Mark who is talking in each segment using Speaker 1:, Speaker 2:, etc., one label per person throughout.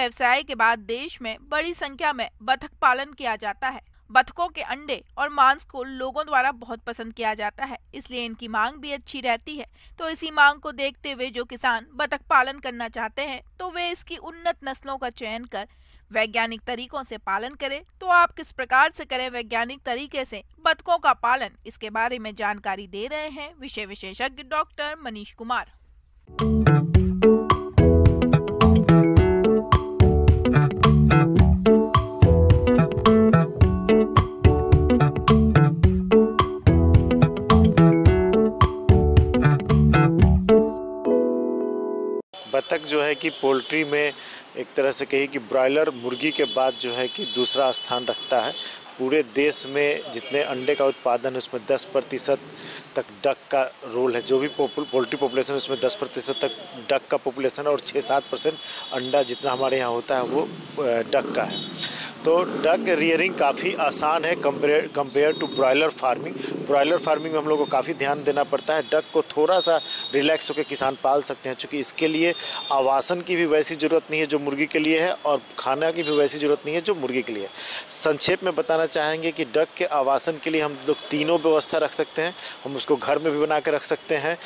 Speaker 1: व्यवसाय के बाद देश में बड़ी संख्या में बतख पालन किया जाता है। बतखों के अंडे और मांस को लोगों द्वारा बहुत पसंद किया जाता है, इसलिए इनकी मांग भी अच्छी रहती है। तो इसी मांग को देखते हुए जो किसान बतख पालन करना चाहते हैं तो वे इसकी उन्नत नस्लों का चयन कर वैज्ञानिक तरीकों से पालन करें। तो आप किस प्रकार से करें वैज्ञानिक तरीके से बतखों का पालन, इसके बारे में जानकारी दे रहे हैं विषय विशेषज्ञ डॉक्टर मनीष कुमार।
Speaker 2: बतख जो है कि पोल्ट्री में एक तरह से कहिए कि ब्रॉयलर मुर्गी के बाद जो है कि दूसरा स्थान रखता है। पूरे देश में जितने अंडे का उत्पादन है उसमें 10% तक डक का रोल है। जो भी पोल्ट्री पॉपुलेशन है उसमें 10% तक डक का पॉपुलेशन है और 6-7% अंडा जितना हमारे यहाँ होता है वो डक का है। तो डक रियरिंग काफ़ी आसान है compare to broiler farming. Broiler farming में हम लोग को काफ़ी ध्यान देना पड़ता है। डक को थोड़ा सा रिलैक्स होकर किसान पाल सकते हैं, क्योंकि इसके लिए आवासन की भी वैसी ज़रूरत नहीं है जो मुर्गी के लिए है और खाना की भी वैसी ज़रूरत नहीं है जो मुर्गी के लिए है। संक्षेप में बताना चाहेंगे कि डक के आवासन के लिए हम लोग तीनों व्यवस्था रख सकते हैं। हम उसको घर में भी बना कर रख सकते हैं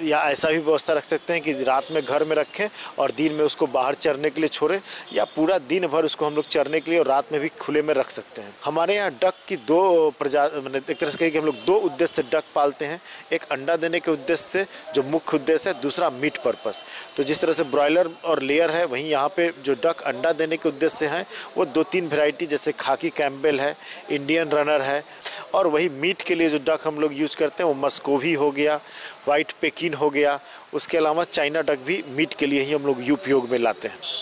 Speaker 2: या ऐसा भी व्यवस्था रख सकते हैं कि रात में घर में रखें और दिन में उसको बाहर चरने के लिए छोड़ें, या पूरा दिन भर उसको हम लोग चरने के लिए और रात में भी खुले में रख सकते हैं। हमारे यहाँ डक की दो प्रजाति, एक तरह से कहें कि हम लोग दो उद्देश्य से डक पालते हैं। एक अंडा देने के उद्देश्य से जो मुख्य उद्देश्य है, दूसरा मीट पर्पस। तो जिस तरह से ब्रॉयलर और लेयर है, वहीं यहाँ पे जो डक अंडा देने के उद्देश्य से हैं वो 2-3 वैरायटी, जैसे खाकी कैम्पबेल है, इंडियन रनर है, और वही मीट के लिए जो डक हम लोग यूज करते हैं वो मस्कोवी हो गया, वाइट पेकिन हो गया। उसके अलावा चाइना डक भी मीट के लिए ही हम लोग उपयोग में लाते हैं।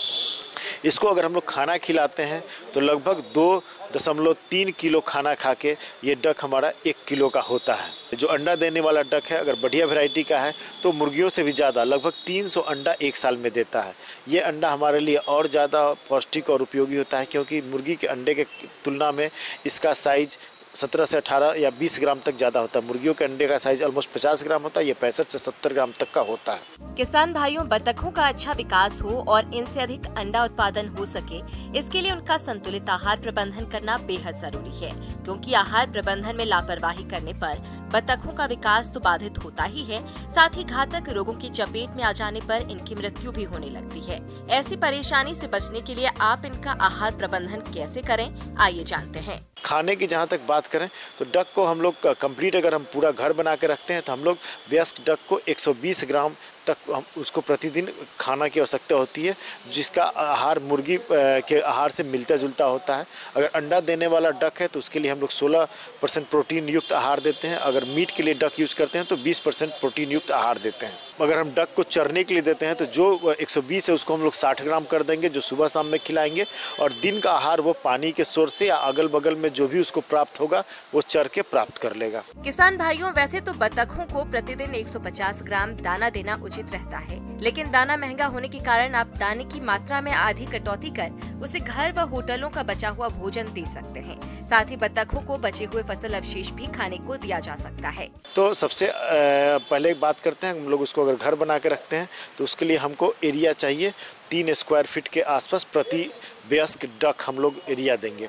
Speaker 2: इसको अगर हम लोग खाना खिलाते हैं तो लगभग 2.3 किलो खाना खा के ये डक हमारा 1 किलो का होता है। जो अंडा देने वाला डक है, अगर बढ़िया वैरायटी का है तो मुर्गियों से भी ज़्यादा, लगभग 300 अंडा 1 साल में देता है। ये अंडा हमारे लिए और ज़्यादा पौष्टिक और उपयोगी होता है, क्योंकि मुर्गी के अंडे के तुलना में इसका साइज 17 से 18 या 20 ग्राम तक ज़्यादा होता है। मुर्गियों के अंडे का साइज ऑलमोस्ट 50 ग्राम होता है, ये 65 से 70 ग्राम तक का होता है।
Speaker 3: किसान भाइयों, बतखों का अच्छा विकास हो और इनसे अधिक अंडा उत्पादन हो सके, इसके लिए उनका संतुलित आहार प्रबंधन करना बेहद जरूरी है, क्योंकि आहार प्रबंधन में लापरवाही करने पर बतखों का विकास तो बाधित होता ही है, साथ ही घातक रोगों की चपेट में आ जाने पर इनकी मृत्यु भी होने लगती है। ऐसी परेशानी से बचने के लिए आप इनका आहार प्रबंधन कैसे करें, आइए जानते हैं।
Speaker 2: खाने की जहाँ तक बात करें तो डक को हम लोग कंप्लीट अगर हम पूरा घर बना के रखते हैं तो हम लोग वयस्क डक को 120 ग्राम तक हम उसको प्रतिदिन खाना की आवश्यकता होती है, जिसका आहार मुर्गी के आहार से मिलता जुलता होता है। अगर अंडा देने वाला डक है तो उसके लिए हम लोग 16% प्रोटीन युक्त आहार देते हैं। अगर मीट के लिए डक यूज़ करते हैं तो 20% प्रोटीन युक्त आहार देते हैं। अगर हम डक को चरने के लिए देते हैं तो जो 120 है उसको हम लोग 60 ग्राम कर देंगे, जो सुबह शाम में खिलाएंगे, और दिन का आहार वो पानी के सोर्स से या अगल बगल में जो भी उसको प्राप्त होगा वो चर के प्राप्त कर लेगा।
Speaker 3: किसान भाइयों, वैसे तो बतखों को प्रतिदिन 150 ग्राम दाना देना उचित रहता है, लेकिन दाना महंगा होने के कारण आप दाने की मात्रा में आधी कटौती कर उसे घर व होटलों का बचा हुआ भोजन दे सकते हैं। साथ ही बतखों को बचे हुए फसल अवशेष भी खाने को दिया जा सकता है।
Speaker 2: तो सबसे पहले एक बात करते हैं, हम लोग उसको अगर घर बना के रखते हैं तो उसके लिए हमको एरिया चाहिए 3 स्क्वायर फीट के आसपास प्रति वयस्क डक हम लोग एरिया देंगे।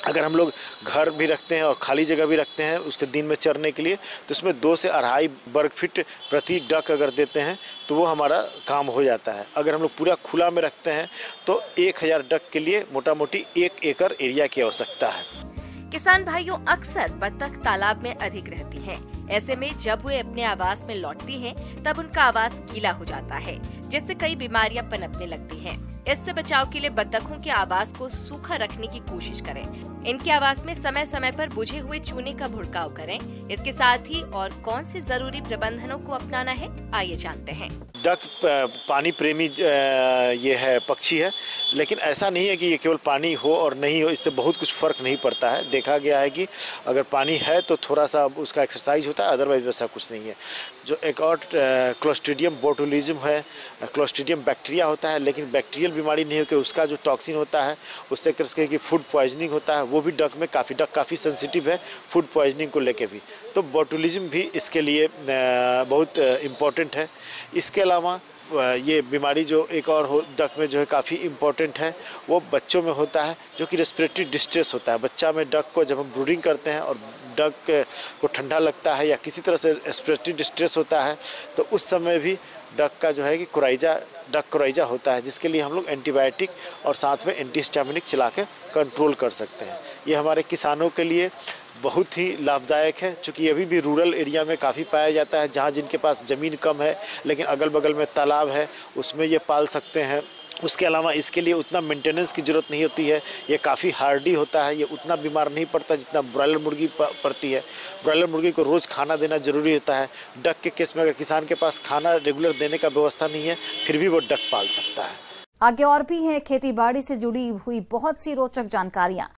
Speaker 2: अगर हम लोग घर भी रखते हैं और खाली जगह भी रखते हैं उसके दिन में चरने के लिए, तो उसमें 2 से 2.5 वर्ग फीट प्रति डक अगर देते हैं तो वो हमारा काम हो जाता है। अगर हम लोग पूरा खुला में रखते हैं तो 1000 डक के लिए मोटा मोटी 1 एकड़ एरिया की आवश्यकता है।
Speaker 3: किसान भाइयों, अक्सर बतख तालाब में अधिक रहती हैं। ऐसे में जब वे अपने आवास में लौटती हैं, तब उनका आवास गीला हो जाता है, जिससे कई बीमारियां पनपने लगती हैं। इससे बचाव के लिए बतखों के आवास को सूखा रखने की कोशिश करें। इनके आवास में समय समय पर बुझे हुए चूने का भुड़काव करें। इसके साथ ही और कौन से जरूरी प्रबंधनों को अपनाना है, आइए जानते हैं।
Speaker 2: डक पानी प्रेमी ये है पक्षी है, लेकिन ऐसा नहीं है कि ये केवल पानी हो और नहीं हो, इससे बहुत कुछ फर्क नहीं पड़ता है। देखा गया है कि अगर पानी है तो थोड़ा सा उसका एक्सरसाइज होता है, अदरवाइज वैसा कुछ नहीं है। जो एक और क्लोस्ट्रीडियम बोटुलिज्म है, क्लोस्ट्रीडियम बैक्टीरिया होता है, लेकिन बैक्टीरियल बीमारी नहीं होकर उसका जो टॉक्सिन होता है उससे एक तरह से कि फूड पॉइजनिंग होता है, वो भी डक में काफ़ी सेंसिटिव है फूड पॉइजनिंग को लेके भी। तो बोटुलिज्म भी इसके लिए बहुत इम्पोर्टेंट है। इसके अलावा ये बीमारी जो एक और डक में जो है काफ़ी इम्पोर्टेंट है, वो बच्चों में होता है, जो कि रेस्पिरेटरी डिस्ट्रेस होता है। बच्चा में डक को जब हम ब्रूडिंग करते हैं और डक को ठंडा लगता है या किसी तरह से रेस्पिरेटरी डिस्ट्रेस होता है, तो उस समय भी डक का जो है कि डक कोराइजा होता है, जिसके लिए हम लोग एंटीबायोटिक और साथ में एंटीहिस्टामिनिक चला के कंट्रोल कर सकते हैं। ये हमारे किसानों के लिए बहुत ही लाभदायक है, क्योंकि अभी भी रूरल एरिया में काफ़ी पाया जाता है, जहाँ जिनके पास ज़मीन कम है लेकिन अगल बगल में तालाब है, उसमें ये पाल सकते हैं। उसके अलावा इसके लिए उतना मेंटेनेंस की ज़रूरत नहीं होती है, ये काफ़ी हार्डी होता है, ये उतना बीमार नहीं पड़ता जितना ब्रॉयलर मुर्गी पड़ती है। ब्रॉयलर मुर्गी को रोज़ खाना देना ज़रूरी होता है। डक के केस में अगर किसान के पास खाना रेगुलर देने का व्यवस्था नहीं है, फिर भी वो डक पाल सकता है।
Speaker 4: आगे और भी हैं खेती बाड़ी से जुड़ी हुई बहुत सी रोचक जानकारियां।